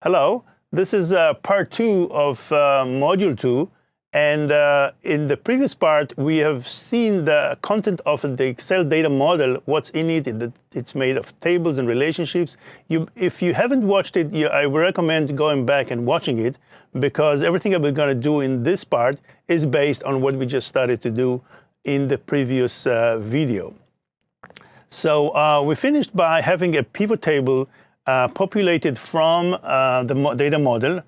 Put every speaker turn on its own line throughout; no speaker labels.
Hello, this is part 2 of module 2, and in the previous part we have seen the content of the Excel data model, what's in it. It's made of tables and relationships. If you haven't watched it, I would recommend going back and watching it, because everything that we're going to do in this part is based on what we just started to do in the previous video. So we finished by having a pivot table populated from the data model.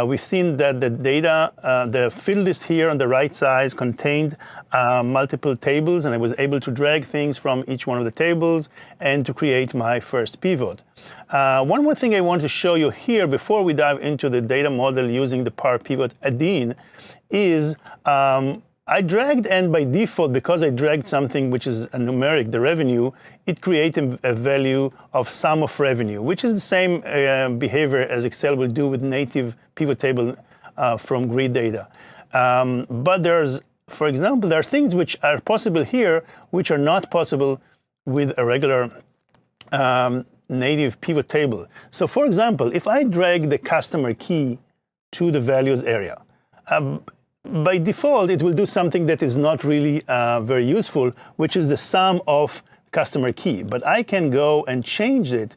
We've seen that the data, the field list here on the right side contained multiple tables, and I was able to drag things from each one of the tables and to create my first pivot. One more thing I want to show you here before we dive into the data model using the Power Pivot add-in is I dragged, and by default, because I dragged something which is a numeric, the revenue, it created a value of sum of revenue, which is the same behavior as Excel will do with native pivot table from grid data. But there's, for example, there are things which are possible here which are not possible with a regular native pivot table. So for example, if I drag the customer key to the values area, by default, it will do something that is not really very useful, which is the sum of customer key. But I can go and change it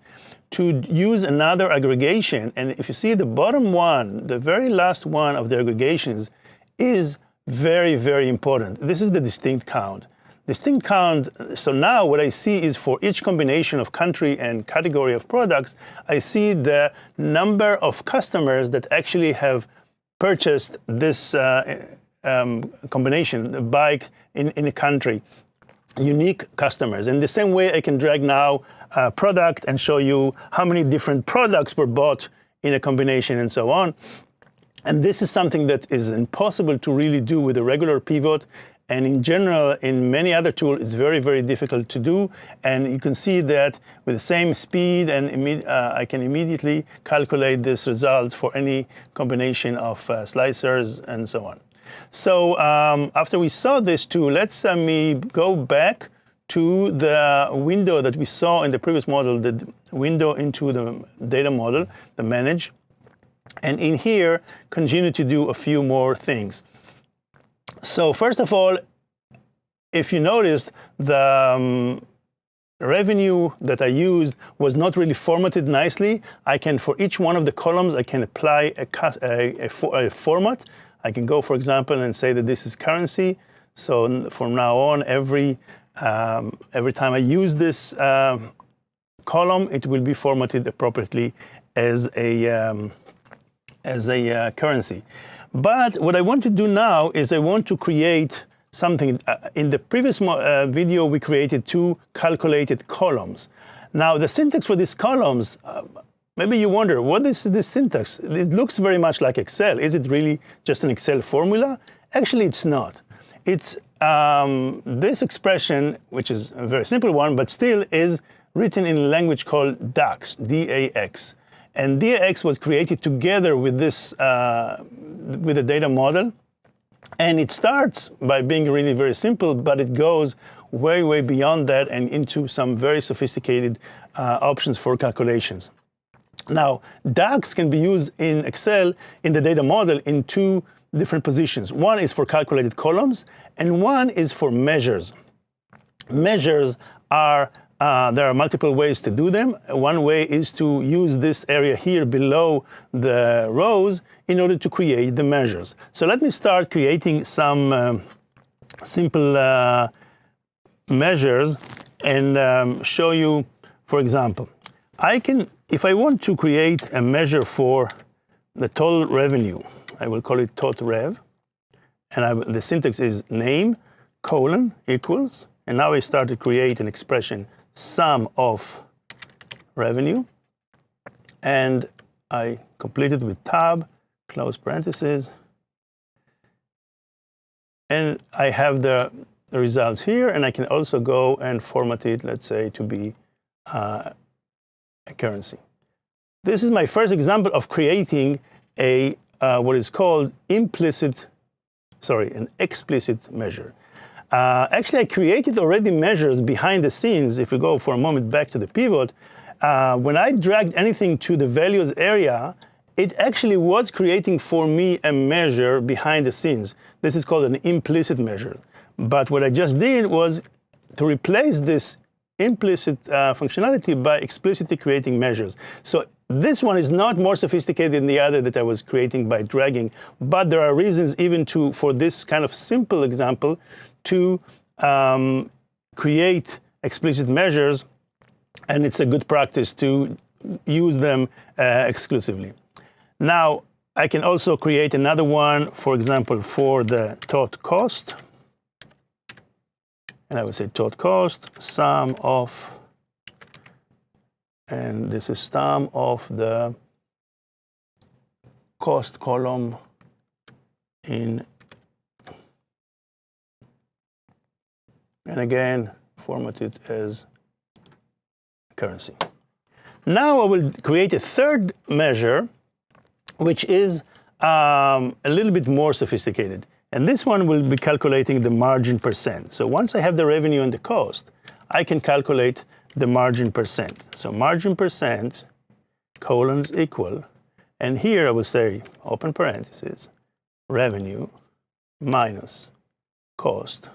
to use another aggregation. And if you see the bottom one, the very last one of the aggregations is very, very important. This is the distinct count. Distinct count, so now what I see is for each combination of country and category of products, I see the number of customers that actually have purchased this combination, the bike in a country, unique customers. In the same way, I can drag now a product and show you how many different products were bought in a combination and so on. And this is something that is impossible to really do with a regular pivot. And in general, in many other tools, it's very, very difficult to do. And you can see that with the same speed, and I can immediately calculate this result for any combination of slicers and so on. So after we saw this tool, let's me go back to the window that we saw in the previous model, the window into the data model, the manage. And in here, continue to do a few more things. So first of all, if you noticed, the revenue that I used was not really formatted nicely. I can, for each one of the columns, I can apply a format. I can go, for example, and say that this is currency. So from now on, every time I use this column, it will be formatted appropriately as a currency. But what I want to do now is I want to create something. In the previous video, we created 2 calculated columns. Now, the syntax for these columns, maybe you wonder, what is this syntax? It looks very much like Excel. Is it really just an Excel formula? Actually, it's not. It's this expression, which is a very simple one, but still is written in a language called DAX, D-A-X. And DAX was created together with this, with the data model. And it starts by being really very simple, but it goes way, way beyond that and into some very sophisticated options for calculations. Now, DAX can be used in Excel in the data model in 2 different positions. One is for calculated columns, and one is for measures. Measures are there are multiple ways to do them. One way is to use this area here below the rows in order to create the measures. So let me start creating some simple measures and show you, for example, I can, if I want to create a measure for the total revenue, I will call it tot rev, and the syntax is name, colon, equals, and now I start to create an expression sum of revenue, and I complete it with tab, close parentheses, and I have the results here, and I can also go and format it, let's say, to be a currency. This is my first example of creating a what is called an explicit measure. Actually, I created already measures behind the scenes. If we go for a moment back to the pivot, when I dragged anything to the values area, it actually was creating for me a measure behind the scenes. This is called an implicit measure. But what I just did was to replace this implicit functionality by explicitly creating measures. So this one is not more sophisticated than the other that I was creating by dragging, but there are reasons even for this kind of simple example to create explicit measures, and it's a good practice to use them exclusively. Now, I can also create another one, for example, for the tot cost. And I would say tot cost, sum of, and this is sum of the cost column in, and again, format it as currency. Now I will create a third measure, which is a little bit more sophisticated. And this one will be calculating the margin percent. So once I have the revenue and the cost, I can calculate the margin percent. So margin percent, colons equal, and here I will say, open parentheses, revenue minus cost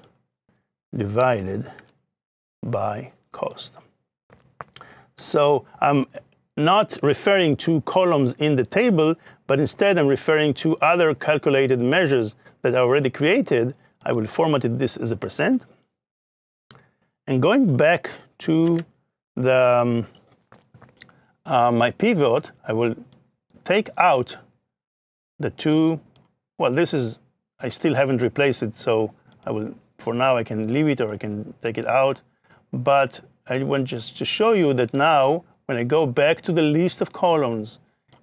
divided by cost. So I'm not referring to columns in the table, but instead I'm referring to other calculated measures that are already created. I will format this as a percent. And going back to the my pivot, I will take out the two. Well, this is, I still haven't replaced it, so I will, for now, I can leave it or I can take it out. But I want just to show you that now, when I go back to the list of columns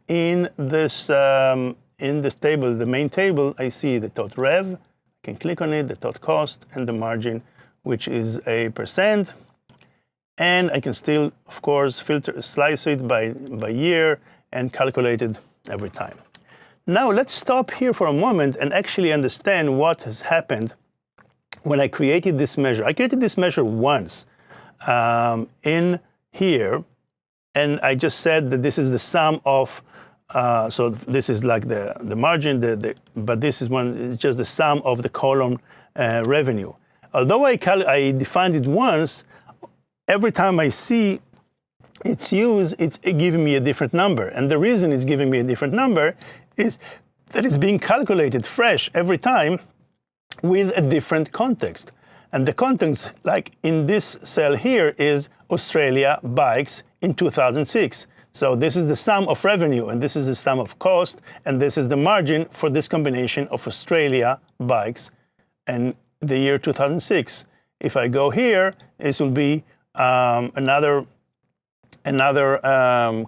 in this table, the main table, I see the tot rev. I can click on it, the tot cost, and the margin, which is a percent. And I can still, of course, slice it by year and calculate it every time. Now let's stop here for a moment and actually understand what has happened when I created this measure. I created this measure once in here, and I just said that this is the sum of, so this is like the margin, but this is it's just the sum of the column revenue. Although I defined it once, every time I see its use, it's giving me a different number. And the reason it's giving me a different number is that it's being calculated fresh every time with a different context. And the context, like in this cell here, is Australia bikes in 2006. So this is the sum of revenue, and this is the sum of cost, and this is the margin for this combination of Australia bikes and the year 2006. If I go here, this will be another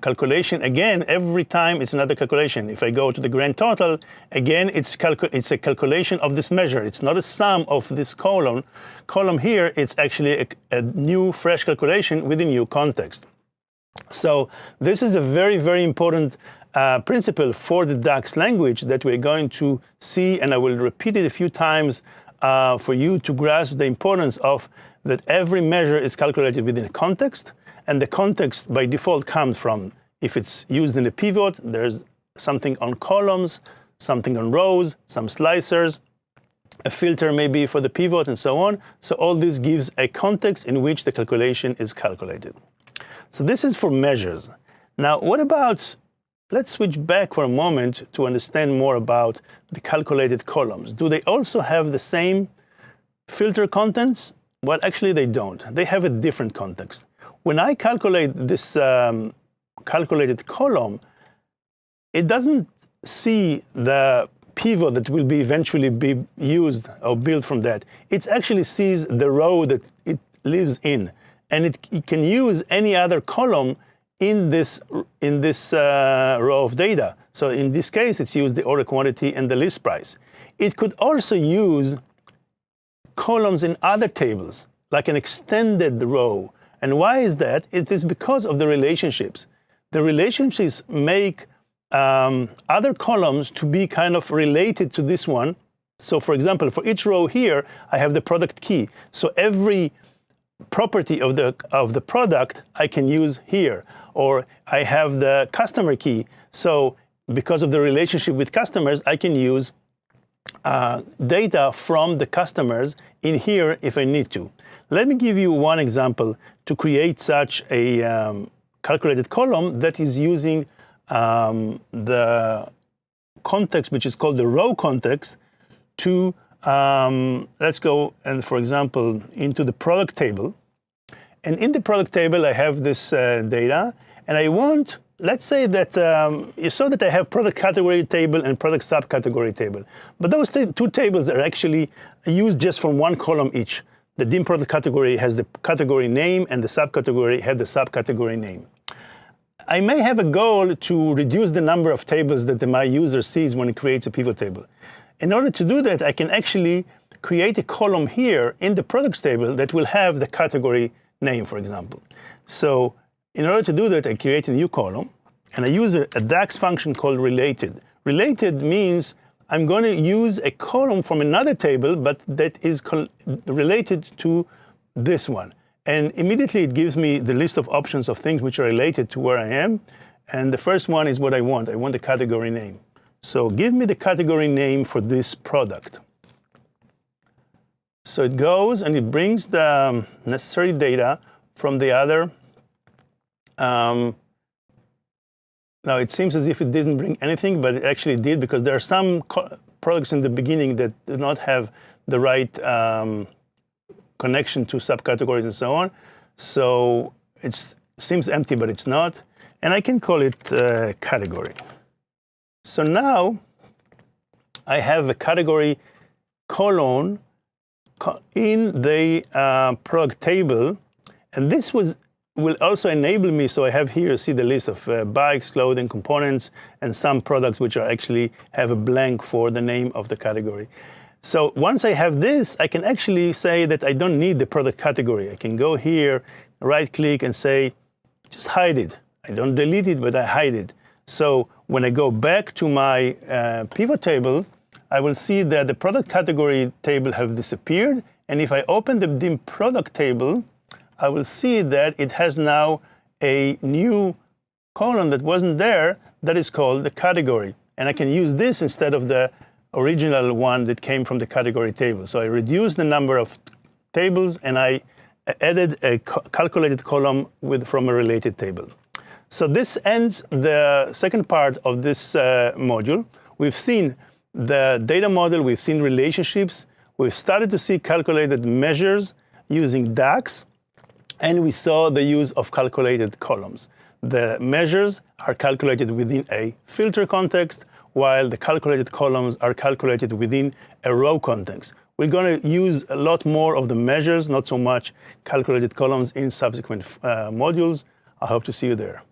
calculation. Again, every time it's another calculation. If I go to the grand total, again, it's a calculation of this measure. It's not a sum of this column here. It's actually a new, fresh calculation with a new context. So this is a very, very important principle for the DAX language that we're going to see, and I will repeat it a few times for you to grasp the importance of that every measure is calculated within a context, and the context by default comes from, if it's used in a pivot, there's something on columns, something on rows, some slicers, a filter maybe for the pivot, and so on. So all this gives a context in which the calculation is calculated. So this is for measures. Now, what about, let's switch back for a moment to understand more about the calculated columns. Do they also have the same filter contents? Well, actually they don't. They have a different context. When I calculate this calculated column, it doesn't see the pivot that will be eventually be used or built from that. It actually sees the row that it lives in, and it can use any other column in this row of data. So in this case, it's used the order quantity and the list price. It could also use columns in other tables, like an extended row. And why is that? It is because of the relationships. The relationships make other columns to be kind of related to this one. So for example, for each row here, I have the product key. So every property of the product I can use here. Or I have the customer key. So because of the relationship with customers, I can use data from the customers in here if I need to. Let me give you one example to create such a calculated column that is using the context, which is called the row context, to let's go and, for example, into the product table. And in the product table, I have this data, and I want, let's say that you saw that I have product category table and product subcategory table. But those two tables are actually used just from one column each. The DIM product category has the category name, and the subcategory had the subcategory name. I may have a goal to reduce the number of tables that my user sees when it creates a pivot table. In order to do that, I can actually create a column here in the products table that will have the category name, for example. So in order to do that, I create a new column, and I use a DAX function called related. Related means I'm going to use a column from another table, but that is related to this one. And immediately it gives me the list of options of things which are related to where I am. And the first one is what I want. I want the category name. So give me the category name for this product. So it goes and it brings the necessary data from the other. Now it seems as if it didn't bring anything, but it actually did, because there are some products in the beginning that do not have the right connection to subcategories and so on. So it seems empty, but it's not. And I can call it category. So now I have a category column in the product table, and this will also enable me, so I have here, see the list of bikes, clothing, components, and some products which are actually have a blank for the name of the category. So once I have this, I can actually say that I don't need the product category. I can go here, right-click, and say, just hide it. I don't delete it, but I hide it. So when I go back to my pivot table, I will see that the product category table have disappeared. And if I open the DIM product table, I will see that it has now a new column that wasn't there that is called the category. And I can use this instead of the original one that came from the category table. So I reduced the number of tables, and I added a calculated column from a related table. So this ends the second part of this module. We've seen the data model, we've seen relationships, we've started to see calculated measures using DAX, and we saw the use of calculated columns. The measures are calculated within a filter context, while the calculated columns are calculated within a row context. We're going to use a lot more of the measures, not so much calculated columns, in subsequent modules. I hope to see you there.